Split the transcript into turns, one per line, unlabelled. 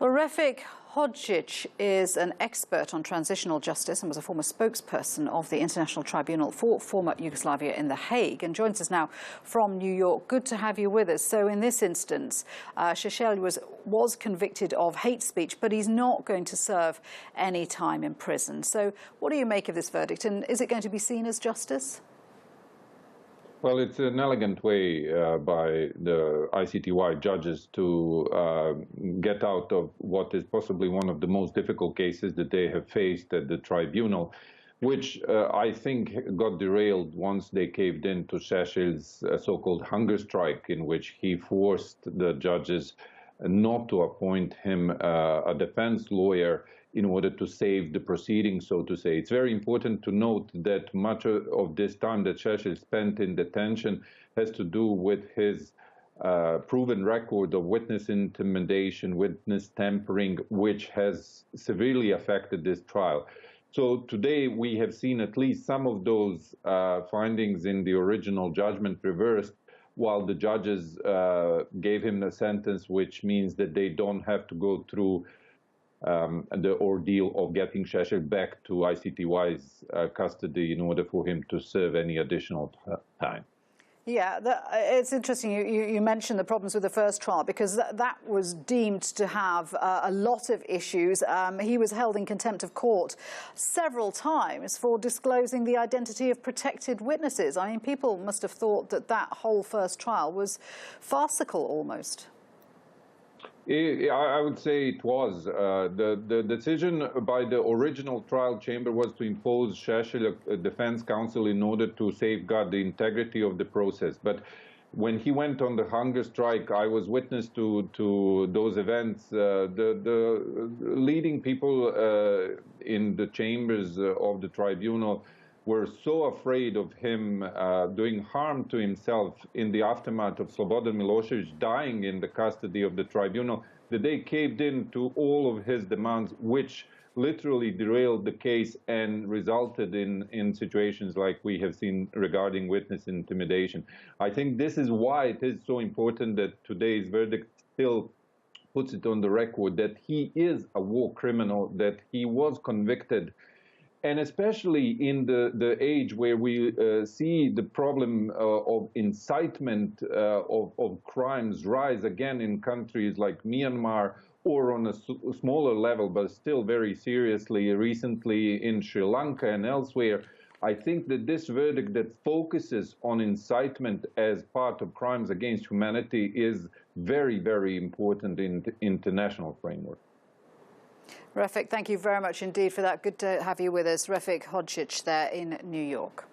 Well, Refik Hodzic is an expert on transitional justice and was a former spokesperson of the International Tribunal for former Yugoslavia in The Hague, and joins us now from New York. Good to have you with us. So in this instance, Seselj was convicted of hate speech, but he's not going to serve any time in prison. So what do you make of this verdict, and is it going to be seen as justice?
Well, it's an elegant way by the ICTY judges to get out of what is possibly one of the most difficult cases that they have faced at the tribunal, which I think got derailed once they caved in to Seselj's so-called hunger strike, in which he forced the judges not to appoint him a defense lawyer in order to save the proceedings, so to say. It's very important to note that much of this time that Seselj spent in detention has to do with his proven record of witness intimidation, witness tampering, which has severely affected this trial. So today we have seen at least some of those findings in the original judgment reversed, while the judges gave him a sentence which means that they don't have to go through the ordeal of getting Seselj back to ICTY's custody in order for him to serve any additional time.
Yeah, it's interesting you mentioned the problems with the first trial, because that was deemed to have a lot of issues. He was held in contempt of court several times for disclosing the identity of protected witnesses. I mean, people must have thought that that whole first trial was farcical almost.
I would say it was. The decision by the original trial chamber was to impose Seselj a defense counsel in order to safeguard the integrity of the process. But when he went on the hunger strike, I was witness to those events. The leading people in the chambers of the tribunal were so afraid of him doing harm to himself in the aftermath of Slobodan Milosevic dying in the custody of the tribunal that they caved in to all of his demands, which literally derailed the case and resulted in situations like we have seen regarding witness intimidation. I think this is why it is so important that today's verdict still puts it on the record that he is a war criminal, that he was convicted. And especially in the age where we see the problem of incitement of crimes rise again in countries like Myanmar, or on a smaller level, but still very seriously recently in Sri Lanka and elsewhere, I think that this verdict that focuses on incitement as part of crimes against humanity is very, very important in the international framework.
Refik, thank you very much indeed for that. Good to have you with us. Refik Hodzic there in New York.